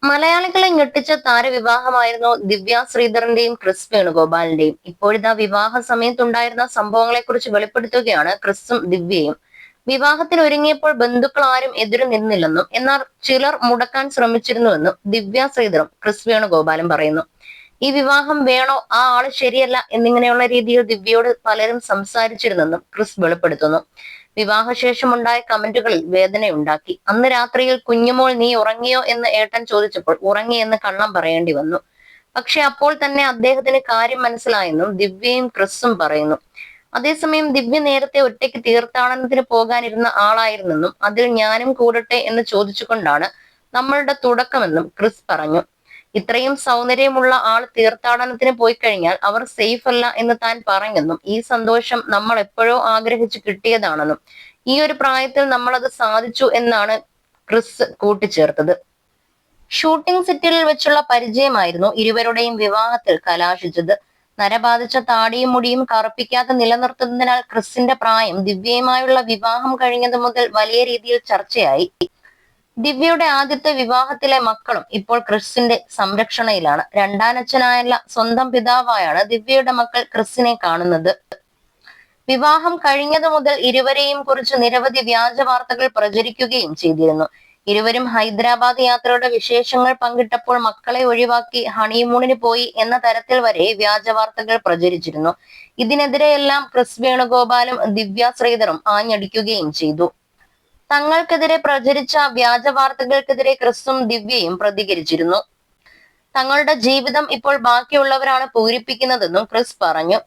മലയാളികളെ ഞെട്ടിച്ച താരവിവാഹമായിരുന്നു ദിവ്യ ശ്രീധറിന്റെയും ക്രിസ് വേണുഗോപാലിന്റെയും. ഇപ്പോഴിതാ വിവാഹ സമയത്തുണ്ടായിരുന്ന സംഭവങ്ങളെ കുറിച്ച് വെളിപ്പെടുത്തുകയാണ് ക്രിസും ദിവ്യയും. വിവാഹത്തിന് ഒരുങ്ങിയപ്പോൾ ബന്ധുക്കൾ ആരും എതിരു നിന്നില്ലെന്നും എന്നാൽ ചിലർ മുടക്കാൻ ശ്രമിച്ചിരുന്നുവെന്നും ദിവ്യ ശ്രീധറും ക്രിസ് വേണുഗോപാലും പറയുന്നു. ഈ വിവാഹം വേണോ, ആ ആള് ശരിയല്ല എന്നിങ്ങനെയുള്ള രീതിയിൽ ദിവ്യയോട് പലരും സംസാരിച്ചിരുന്നെന്നും ക്രിസ് വെളിപ്പെടുത്തുന്നു. വിവാഹശേഷമുണ്ടായ കമന്റുകളിൽ വേദനയുണ്ടാക്കി. അന്ന് രാത്രിയിൽ കുഞ്ഞുമോൾ നീ ഉറങ്ങിയോ എന്ന് ഏട്ടൻ ചോദിച്ചപ്പോൾ ഉറങ്ങിയെന്ന് കള്ളം പറയേണ്ടി വന്നു. പക്ഷെ അപ്പോൾ തന്നെ അദ്ദേഹത്തിന് കാര്യം മനസ്സിലായെന്നും ദിവ്യയും ക്രിസും പറയുന്നു. അതേസമയം ദിവ്യ നേരത്തെ ഒറ്റയ്ക്ക് തീർത്ഥാടനത്തിന് പോകാനിരുന്ന ആളായിരുന്നെന്നും അതിൽ ഞാനും കൂടട്ടെ എന്ന് ചോദിച്ചുകൊണ്ടാണ് നമ്മളുടെ തുടക്കമെന്നും ക്രിസ് പറഞ്ഞു. ഇത്രയും സൗന്ദര്യമുള്ള ആൾ തീർത്ഥാടനത്തിന് പോയി കഴിഞ്ഞാൽ അവർ സേഫ് അല്ല എന്ന് താൻ പറഞ്ഞെന്നും ഈ സന്തോഷം നമ്മൾ എപ്പോഴോ ആഗ്രഹിച്ചു കിട്ടിയതാണെന്നും ഈ ഒരു പ്രായത്തിൽ നമ്മൾ അത് സാധിച്ചു എന്നാണ് ക്രിസ് കൂട്ടിച്ചേർത്തത്. ഷൂട്ടിംഗ് സെറ്റിൽ വെച്ചുള്ള പരിചയമായിരുന്നു ഇരുവരുടെയും വിവാഹത്തിൽ കലാശിച്ചത്. നരബാധിച്ച താടിയും മുടിയും കറുപ്പിക്കാതെ നിലനിർത്തുന്നതിനാൽ ക്രിസിന്റെ പ്രായം ദിവ്യയുമായുള്ള വിവാഹം കഴിഞ്ഞത് മുതൽ വലിയ രീതിയിൽ ചർച്ചയായി. ദിവ്യയുടെ ആദ്യത്തെ വിവാഹത്തിലെ മക്കളും ഇപ്പോൾ ക്രിസിന്റെ സംരക്ഷണയിലാണ്. രണ്ടാനച്ഛനായല്ല, സ്വന്തം പിതാവായാണ് ദിവ്യയുടെ മക്കൾ ക്രിസിനെ കാണുന്നത്. വിവാഹം കഴിഞ്ഞതു മുതൽ ഇരുവരെയും കുറിച്ച് നിരവധി വ്യാജ വാർത്തകൾ പ്രചരിക്കുകയും ചെയ്തിരുന്നു. ഇരുവരും ഹൈദരാബാദ് യാത്രയുടെ വിശേഷങ്ങൾ പങ്കിട്ടപ്പോൾ മക്കളെ ഒഴിവാക്കി ഹണിമൂണിന് പോയി എന്ന തരത്തിൽ വരെ വ്യാജ വാർത്തകൾ പ്രചരിച്ചിരുന്നു. ഇതിനെതിരെയെല്ലാം ക്രിസ് വേണുഗോപാലും ദിവ്യ ശ്രീധറും ആഞ്ഞടിക്കുകയും ചെയ്തു. തങ്ങൾക്കെതിരെ പ്രചരിച്ച വ്യാജ വാർത്തകൾക്കെതിരെ ക്രിസും ദിവ്യയും പ്രതികരിച്ചിരുന്നു. തങ്ങളുടെ ജീവിതം ഇപ്പോൾ ബാക്കിയുള്ളവരാണ് പൂരിപ്പിക്കുന്നതെന്നും ക്രിസ് പറഞ്ഞു.